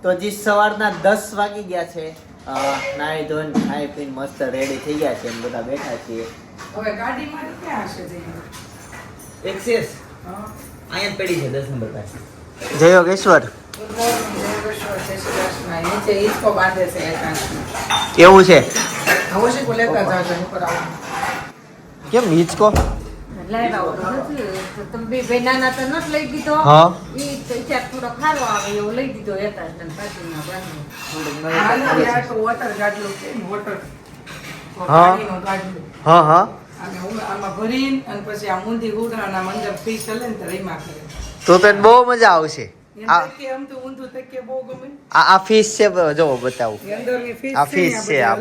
તો જી સવારના 10 વાગી ગયા છે. નાઈ ધોઈને ખાઈ પીને મસ્ત રેડી થઈ ગયા છે. બધા બેઠા છીએ. હવે ગાડીમાં ક્યાં હશે જઈને? એક્સેસ અહીંયા પડી છે 10 નંબર પાસે. જય યોગેશ્વર. ગુડ મોર્નિંગ દેવેશ્વર જયશ્રીકૃષ્ણ. નીચે હિંચકો બાંધે છે એકાંતમાં. કેવું છે? હવે શું લેતા જાજો ઉપર આવું. કેમ હિચકો? લાવ્યા નથી તમે બે નાના તો નથી લઈ દીધો. હા. ઈ તો ચાર થોડો ખારો આવે એવો લઈ દીધો હતા તને પાછળના બાજુ. હાલ યાર તો વોટર ગાડલું છે ને વોટર. હા. પાણીનો ગાડલું. હા હા. અને આમાં ભરીને અને પછી આ મુંદી ઉડાના અંદર ફિશ હલે ને તો રહીમાં કરે. તો તને બહુ મજા આવશે. એમ તકે આમ તો ઊંધું તકે બહુ ગમે. આ ફિશ છે, જો બતાવું. એ અંદરની ફિશ આ ફિશ છે, આ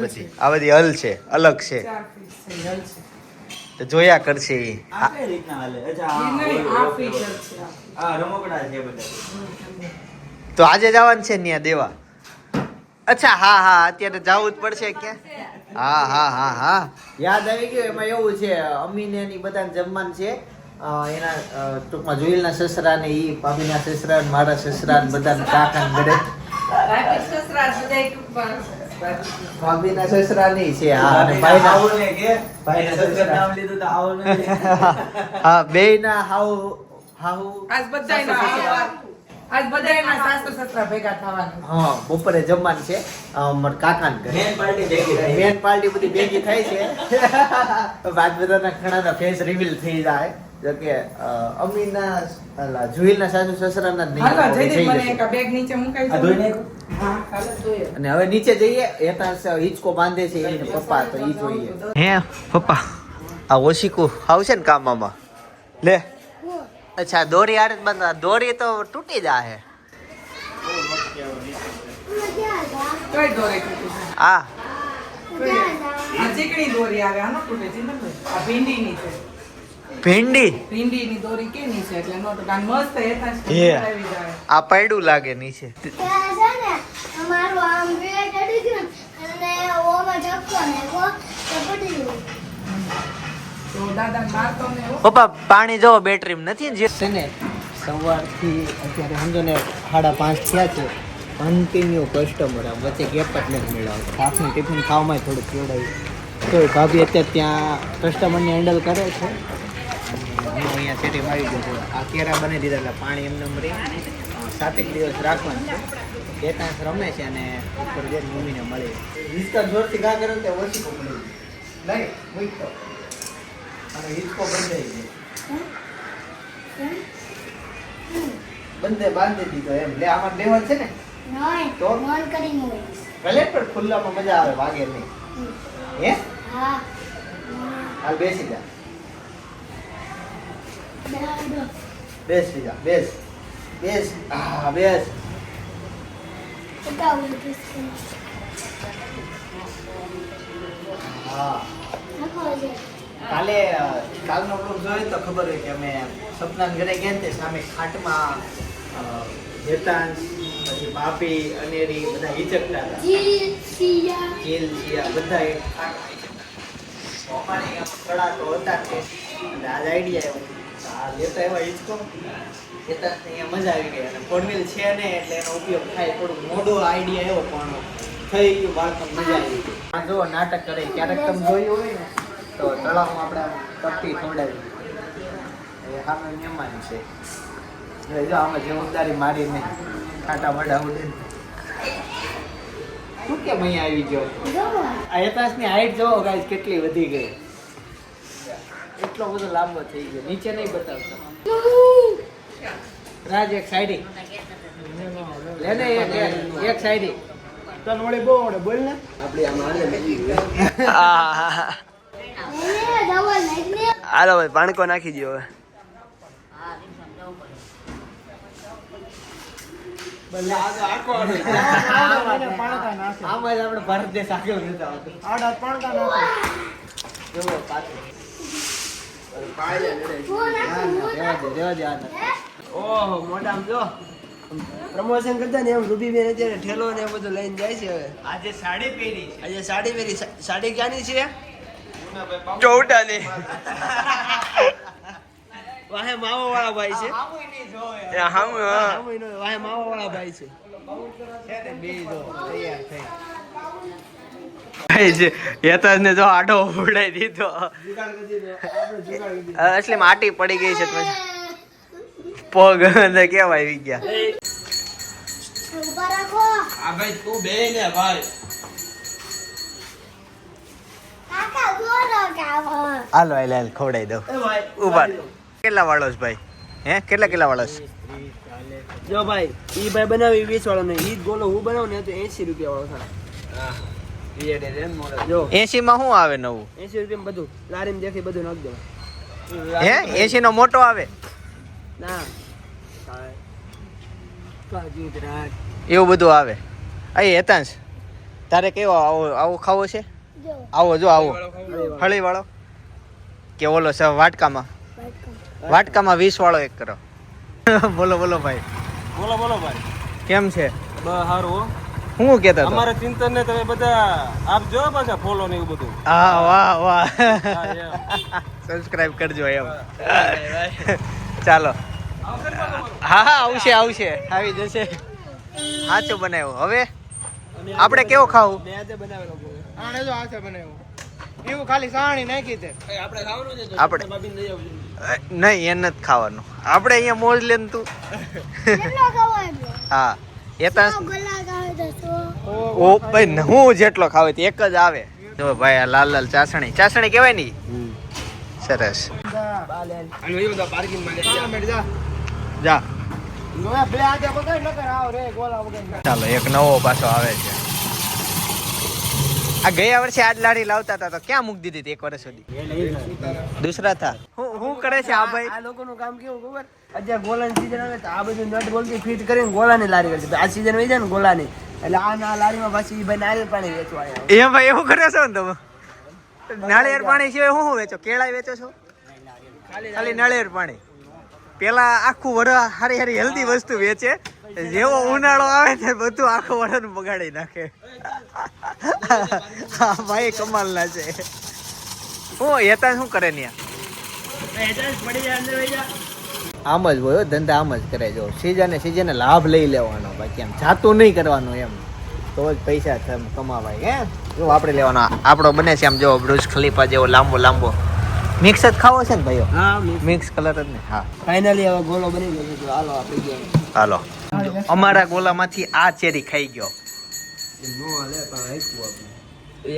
બધી હલ છે, અલગ છે. 4 ફિશ છે હલ છે. તો જોયા કરશે ઈ. આ કઈ રીતના હાલે? અચ્છા એ નહીં આ ફિશ હલ છે આ રમકડા છે બધા. તો આજે જવાનું છે ત્યાં દેવા. અચ્છા હા હા, અત્યારે જવું જ પડશે ક્યાં? હા હા હા હા, યાદ આવી ગયું. એમાં એવું છે, અમીને એની બધાને જમવાનું છે. એના ટૂંકમાં જોઈલના સસરા ને ઈ ભાભીના સસરા ને મારા સસરા ને બધાને કાકા ને ઘરે ભાભીના સસરા ની છે. હા, અને ભાઈના આવું ને કે ભાઈના સસરા સસરા. નામ લીધું તો આવું ને. હા, બેયના હાઉ આજ બધાયના આજ બધાયના સાસુ સસરા ભેગા થવાના. હા, બપોરે જમવાનું છે મારા કાકા ને ઘરે. મેન પાર્ટી ભેગી થઈ. મેન પાર્ટી બધી ભેગી થાય છે. બાદ બધાના ઘણાના ફેસ રિવીલ થઈ જાય. જો કે અમીના જુઈલના સાસુ સસરાના જ નહીં. હાલો જયદીપ જઈ મને જશે. એક બેગ નીચે મુકાઈ આ દો. ધોઈ નાખ્યું? હા હાલો જોઈએ. અને હવે નીચે જઈએ. એતા હિચકો બાંધે છે એને પપ્પા, તો ઈ જોઈએ. હે પપ્પા, આ ઓશિકુ આવશે ને કામમાં લે. અચ્છા, દોરી આરે બંધ. દોરી તો તૂટી જાહે. કઈ દોરી તૂટી છે? આ આ ચીકણી દોરી આવે આનો તૂટે છે ને. આ ભીંડીની છે. ભીંડી. ભીંડીની દોરી કેની છે એટલે નો તો મસ્ત હેતા છે હે. આવી જાય. આ પૈડું લાગે નીચે. ત્યાં છે ને અમારું આમ વેટ અડી ગયું અને ઓમાં ઝપકો નાખ્યો તો પડી ગયું. તો દાદા મારતો ને એવો. પપ્પા પાણી જો બેટરી નથી જે છે ને. સવારથી અત્યારે સમજો ને 5:30 થયા છે. Continue customer. આમ વચ્ચે ગેપ જ નથી મેળવતો. હાથનું ટિફિન ખાવામાં થોડું કેવડાવ્યું તો ભાભી અત્યારે ત્યાં કસ્ટમરને હેન્ડલ કરે છે. હું અહીંયા સેટિંગ આવી ગયો છું. આ કેરા બની દીધા એટલે પાણી એમને મરી 7 દિવસ રાખવાનું છે. 2 તાસ રમે છે અને ઉપર જઈને મમ્મીને મળે. હિચકા જોરથી ગા કરે ને તે ઓછી પકડી નહીં મૂકો અને હિચકો બંધાઈ ગયો. બંધે બાંધી દીધો એમ. લે આમાં લેવલ છે ને નહીં તો? મન કરીને હોય. ભલે પણ ખુલ્લામાં મજા આવે, વાગે નહીં. હે હા હાલ બેસી જા. દાદો બેસી જા. બેસ બેસ. હા બેસ. ઉતા ઉલટી છે. હા, નાખો છે. કાલનો બ્લોગ જોયો તો ખબર હોય કે અમે સપના ઘરે ગયા ને તે સામે ખાટમાં હેતાંશ પછી ભાભી અનેરી બધા હિચકતા હતા. જી સિયા જેલ છે બધા એક ખાટમાં હિચકતા. અમારે આમ કડા તો હતા જ તે. એટલે આજ આઈડિયા એવો આ લેતા એવા હિચકો હેતાંશને અહીંયા મજા આવી ગઈ. અને ફોરવ્હીલ છે ને એટલે એનો ઉપયોગ થાય. થોડુંક મોડો આઈડિયા એવો પણ થઈ ગયું. બાળકોને મજા આવી ગઈ. આ જો નાટક કરે ક્યારેક તમે જોયું હોય ને તો તળાવમાં આપણે કપટી ખવડાવી એ સામે મહેમાન છે. એટલે જો આમાં જવાબદારી મારીને ખાટા મડા ઉડે. તું કેમ અહીંયા આવી ગયો? જોવો આ હેતાશની હાઈટ જોવો ગાઈસ કેટલી વધી ગઈ. એટલો બધો લાંબો થઈ ગયો. નીચે નહીં બતાવતો. રાજ એક સાઈડી લે ને એક સાઈડી તન વડે બહુ વડે બોલ ને. એને દવા નાખને હાલો ભાઈ પાણકો નાખી દો હવે. આમાં જ આપણે ભારત દેશ આગળ જતા હતા. જોવો પાછું. ફોન રેવા દે આ નથી. ઓહો મોઢામાં જો પ્રમોશન કરતા ને એમ રૂબીબેન અત્યારે ઠેલો ને એ બધું લઈને જાય છે હવે. આજે સાડી પહેરી છે. આજે સાડી પહેરી. સાડી ક્યાંની છે? ચૌટાની. વાહે માવો વાળા ભાઈ છે. આવું નહીં જોવે. વાહે માવો વાળા ભાઈ છે. યતાજને જો આડો ઉડાઈ દીધો એટલે માટી પડી ગઈ છે પગ અંદર કેવા આવી ગયા ઊભા રાખો આ ભાઈ તું બે ને ભાઈ કાકા ગોરો કાવો હાલો હાલ ખવડાવી દઉં એ ભાઈ ઉભા કેટલા વાળો છે ભાઈ હે કેટલા વાળો છે જો ભાઈ ઈ ભાઈ બનાવી 20 વાળો નહીં ઈ જ ગોલો હું બનાવું ને તો 80 રૂપિયા વાળો થાય જો 80 માં શું આવે નવું 80 રૂપિયા બધું લારીમાં દેખી બધું નાખ દો હે 80 નો મોટો આવે ના કાજી દ્રાક એવું બધું આવે અહીં હેતાંશ તારે કેવો આવો ખાવો છે જો આવો જો આવો હળી વાળો કે ઓલો છે વાટકામાં 20 વાળો એક કરો બોલો ભાઈ બોલો ભાઈ કેમ છે બસ સારું હો હું કેતા હતા અમારા ચિંતન ને તમે બધા આપજો પાછા ફોલો ને એવું બધું હા વાહ હા, એમ. સબસ્ક્રાઇબ કરજો એમ ચાલો હા આવશે આવી જશે સાચું બનાવ્યું હવે આપણે કેવો ખાવું મેં આજે બનાવેલો ગોળો. આને જો આશે બનાવ્યું એવું ખાલી સાણી નાખી દે આપણે ખાવાનું છે તો આપણે ભાભીને લઈ આવજો નહીં એ નથી ખાવાનું આપણે અહીંયા મોજ લે તું કેટલો ખાવો એટલો હા એ તો ગલા ખાવે તો સો ઓ ભાઈ હું જેટલો ખાવ તે એક જ આવે જો ભાઈ આ લાલ ચાસણી કહેવાય ને ઈ? સરસ અને એ બધા પાર્કિંગ માં લઈ જા જા બે આજે બગાડ ન કર આવ રે ગોલા વગર ચાલો એક નવો પાછો આવે છે આ ગયા વર્ષે આજ લાડી લાવતા હતા તો ક્યાં મૂકી દીધી હતી એક વર્ષ સુધી દૂસરા થા હું કરે છે આ ભાઈ આ લોકોનું કામ કેવું ખબર અત્યારે ગોલાની સીઝન આવે તો આ બધું નટ બોલ્ટી ફિટ કરીને ગોલાની લારી કરશે આ સીઝન વહી જાય ને ગોલાની એટલે આ લારીમાં પાછી ભાઈ નારિયેળ પાણી વેચવા આવ્યા એ ભાઈ એવું કરે છો ને તમે નાળિયેર પાણી સિવાય શું વેચો કેળા વેચો છો ખાલી નાળિયેર પાણી પેલા આખું વર હારી હેલ્ધી વસ્તુ વેચે જેવો ઉનાળો આવે ને બધું આખું વરનું બગાડી નાખે હા ભાઈ કમાલ ના છે હું હેતા શું કરે ને આમ જ હોય ધંધા આમ જ કરે જો સીઝને લાભ લઈ લેવાનો બાકી એમ જાતું નહીં કરવાનું એમ તો જ પૈસા કમાવાય હે જો આપણે લેવાનો આપણો બને છે આમ જો બ્રુજ ખલીફા જેવો લાંબો મિક્સ જ ખાવો છે ને ભાઈઓ હા મિક્સ કલર જ ને હા ફાઇનલી હવે ગોલો બની ગયો છે હાલો આપણે ગયા હાલો અમારા ગોલામાંથી આ ચેરી ખાઈ ગયો નો હાલે પણ આઈકું આપણે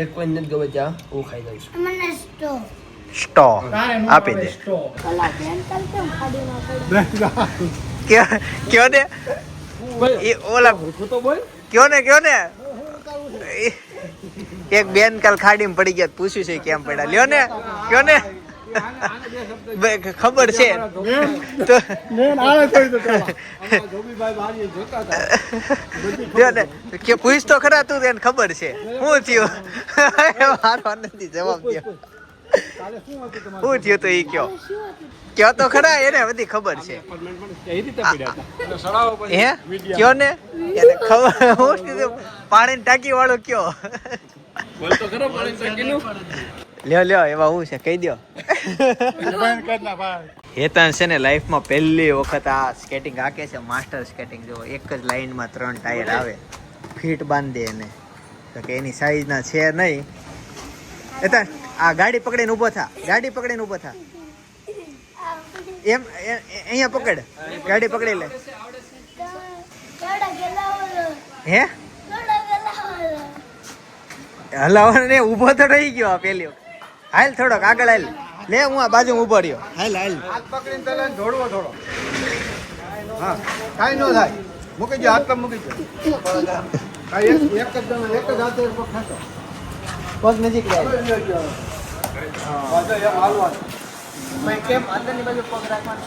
એક પણ નથી ગમે ચા હું ખાઈ દઉં છું મને સ્ટો સ્ટો આપી દે કલા બેન કલ કેમ ખાડી ના પડી કયો ને એ ઓલા તો બોલ કયો ને એક બેન કાલ ખાડીમાં પડી ગયા પૂછ્યું છે કેમ પડ્યા લ્યો ને કયો ને ખબર છે તો લ્યો ને કે પૂછ તો ખરા તું એને ખબર છે શું થયું મારો નથી જવાબ દો શું થયું તો એ કયો તો ખરા એને બધી ખબર છે હે કયો ને એને ખબર હું કીધું પાણીની ટાંકી વાળો કયો લ્યો એવા હું છે કહી દો હેતાન છે ને લાઈફમાં પહેલી વખત આ સ્કેટિંગ હાકે છે માસ્ટર સ્કેટિંગ જો એક જ લાઈનમાં 3 ટાયર આવે ફીટ બાંધી દે એને તો કે એની સાઈઝના છે નહીં હેતાન આ ગાડી પકડીને ઊભો થા એમ અહીંયા પકડ ગાડી પકડી લે કેડા ગેલા હે હલાવવાનો ને ઊભો તો રહી ગયો આ પેલી હાલ થોડોક આગળ હાલ લે હું આ બાજુ ઊભો રહ્યો હાલ હાથ પકડીને તને દોડવો થોડો હા કાઈ નો થાય મૂકી દો હાથ પર મૂકી દો આ એક જ હાથે પગ ખાતો પગ નજીક લે હા હાલવા ભાઈ કેમ અંદરની બાજુ પગ રાખવાનો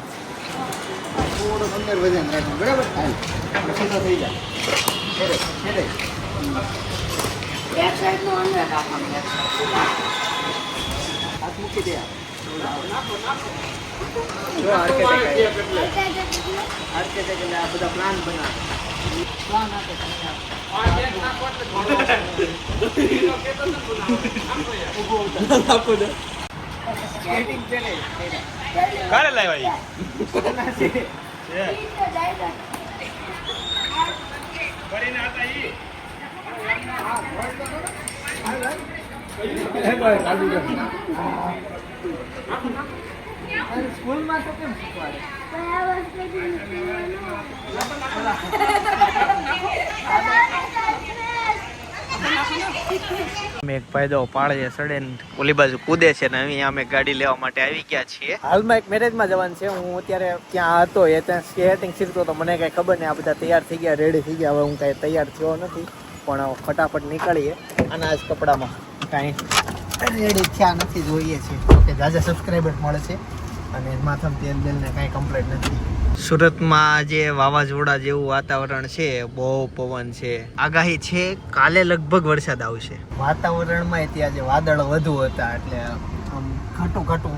થોડો અંદર વજન રાખવાનું બરાબર હાલ સીધો થઈ જાય એક સાઈડ નો અંદર રાખવાનું હાથ મૂકી દે આર્કેટેક્ટ એટલે આ બધા પ્લાન બનાવે પ્લાન આપે સ્કેટિંગ ચલે કારે લાવ્યા સ્કૂલમાં તો કેમ શીખવાડે? બરાબર છે કે અમે એક ભાઈ દો પાળે સડે ને ઓલી બાજુ કૂદે છે ને અહીંયા અમે ગાડી લેવા માટે આવી ગયા છીએ. હાલમાં એક મેરેજમાં જવાનું છે. હું અત્યારે ત્યાં હતો એ ત્યાં સ્કેટિંગ શીખતો તો મને કઈ ખબર નહીં. આ બધા તૈયાર થઈ ગયા, રેડી થઈ ગયા. હવે હું કઈ તૈયાર થયો નથી, પણ ફટાફટ નીકળીએ. અને આ જ કપડામાં કાંઈ રેડી થયા નથી, જોઈએ છે કે જાજા સબસ્ક્રાઈબર મળે છે અને માથામાં તેલ બેલ ને કાંઈ કમ્પ્લેટ નથી. સુરતમાં આજે વાવાઝોડા જેવું વાતાવરણ છે, બહુ પવન છે, આગાહી છે કાલે લગભગ વરસાદ આવશે. વાતાવરણમાં ત્યાં જે વાદળ વધુ હતા એટલે આમ ઘાટું ઘાટું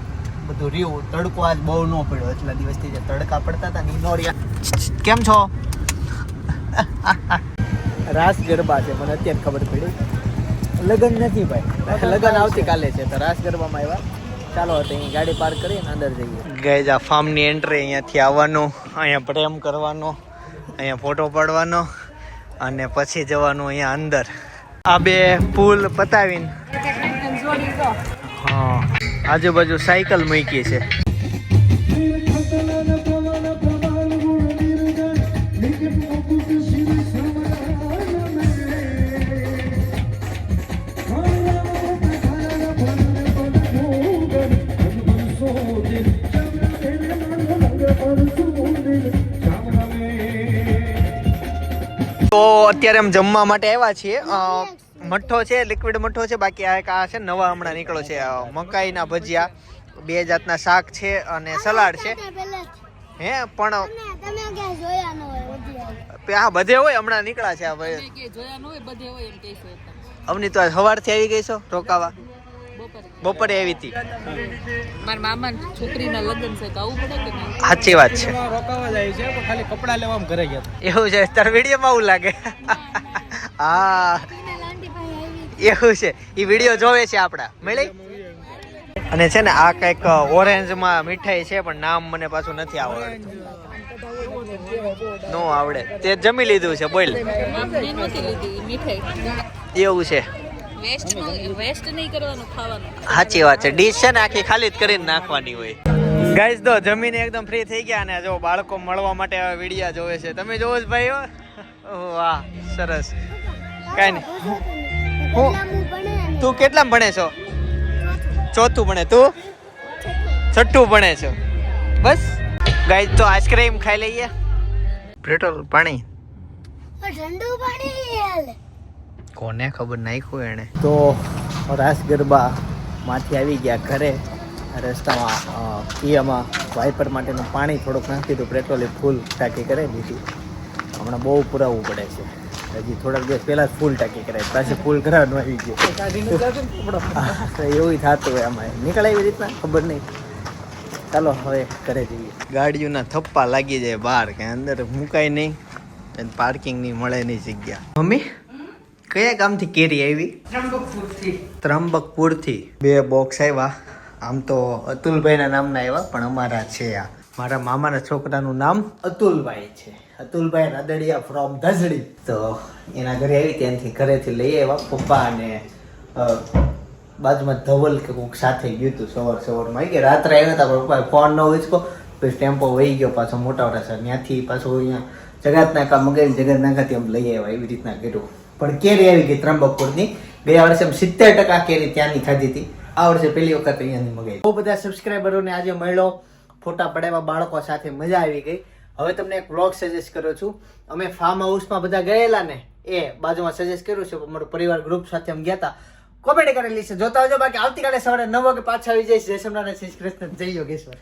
બધું રહ્યું. તડકો આજ બહુ ન પડ્યો, એટલા દિવસથી જે તડકા પડતા હતા ને નો રહ્યા. કેમ છો? રાસ ગરબા છે, મને અત્યારે ખબર પડી. લગ્ન નથી ભાઈ, લગ્ન આવતીકાલે છે, તો રાસ ગરબામાં આવ્યા. ચાલો અહીં ગાડી પાર્ક કરીને અંદર જઈએ. ગાઈઝ આ ફાર્મની એન્ટ્રી અહીંયાથી આવવાનું, અહીંયા પ્રેમ કરવાનો, અહીંયા ફોટો પાડવાનો અને પછી જવાનું અહીંયા અંદર. આ બે પુલ પતાવીને હા આજુબાજુ સાયકલ મૂકી છે. તો અત્યારે અમે જમવા માટે આવ્યા છીએ. મઠ્ઠો છે, લિક્વિડ મઠ્ઠો છે, બાકી આ છે નવા હમણાં નીકળો છે મકાઈના ભજીયા, 2 જાતના શાક છે અને સલાડ છે. હે પણ હા બધે હોય, હમણાં નીકળ્યા છે. અમની તો સવારથી આવી ગઈ છો રોકાવા? બપોરે આવી હતી. મારા મામા છોકરીના લગ્ન છે તો આવું પડે કે નહીં? સાચી વાત છે. રોકાવા જાય છે પણ ખાલી કપડા લેવામાં ઘરે ગયા. એવું છે? તાર વિડીયોમાં આવું લાગે. હા એવું છે, એ વિડીયો જોવે છે આપડા મળી. અને છે ને આ કઈક ઓરેન્જમાં મીઠાઈ છે, પણ નામ મને પાછું નથી આવડતું. નો આવડે તે જમી લીધું છે. બોલ. એવું છે? વેસ્ટ નહીં કરવાનું, ખાવાનું. સાચી વાત છે. ડીશ છે ને આખી ખાલી જ કરીને નાખવાની હોય. ગાઈઝ તો જમીને એકદમ ફ્રી થઈ ગયા અને જો બાળકો મળવા માટે હવે વિડીયા જોવે છે. તમે જોવો જ ભાઈઓ? વાહ સરસ. કઈ નહીં. તું કેટલામાં ભણે છો? 4થું ભણે. તું 6થું ભણે છો? બસ ગાઈઝ તો આઈસ્ક્રીમ ખાઈ લઈએ. પેટ્રોલ પાણી ઠંડુ પાણી કોને ખબર નાખ્યું એને. તો રાસ ગરબા માંથી આવી ગયા ઘરે. રસ્તામાં પીવામાં વાઇપર માટેનું પાણી થોડુંક નાખી દીધું, પેટ્રોલ ફૂલ ટાંકી કરાવી દીધી. હમણાં બહુ પુરાવવું પડે છે. હજી થોડાક દિવસ પહેલા જ ફૂલ ટાંકી કરાવી, પાછી ફૂલ કરાવવાનું આવી ગયું. એવું થતું હોય આમાં, નીકળે એવી રીતના ખબર નહીં. ચાલો હવે ઘરે જઈએ. ગાડીઓના થપ્પા લાગી જાય બહાર, કે અંદર મુકાય નહીં, પાર્કિંગ ની મળે નહીં જગ્યા. મમ્મી કયા ગામથી કેરી આવી? ત્રંબકપુરથી 2 બોક્સ આવ્યા. આમ તો અતુલભાઈના નામના આવ્યા, પણ અમારા છે. આ મારા મામાના છોકરાનું નામ અતુલભાઈ છે. અતુલભાઈ રાદડિયા ફ્રોમ ધજડી. તો એના ઘરે આવી, ત્યાંથી ઘરેથી લઈ આવ્યા. પપ્પા અને બાજુમાં ધવલ કે કોઈક સાથે ગયું હતું. સવારમાં આવી ગયા, રાત્રે આવ્યા હતા, પણ પપ્પાએ ફોન ન ઉચકો, પછી ટેમ્પો વહી ગયો પાછો મોટા વરાસા. ત્યાંથી પાછું અહીંયા જગતનાકા મગાવી, જગતનાકાથી આમ લઈ આવ્યા. એવી રીતના કર્યું. પણ કેરી આવી ગઈ ત્રંબકપુરની. 2 વર્ષે 70% કેરી ત્યાંની ખાધી હતી. આ વર્ષે પહેલી વખત અહીંયાની મગાવી. બહુ બધા સબસ્ક્રાઈબરોને આજે મળ્યો, ફોટા પડાવ્યા બાળકો સાથે, મજા આવી ગઈ. હવે તમને એક વ્લોગ સજેસ્ટ કરું છું. અમે ફાર્મ હાઉસમાં બધા ગયેલા ને, એ બાજુમાં સજેસ્ટ કર્યું છે. અમારું પરિવાર ગ્રુપ સાથે અમે ગયા હતા. કોમેડી કરેલી છે, જોતા આવજો. બાકી આવતીકાલે સવારે 9 વાગે પાછા આવી જઈશ. જય સોમનાથ, જય શ્રી કૃષ્ણ, જય યોગેશ્વર.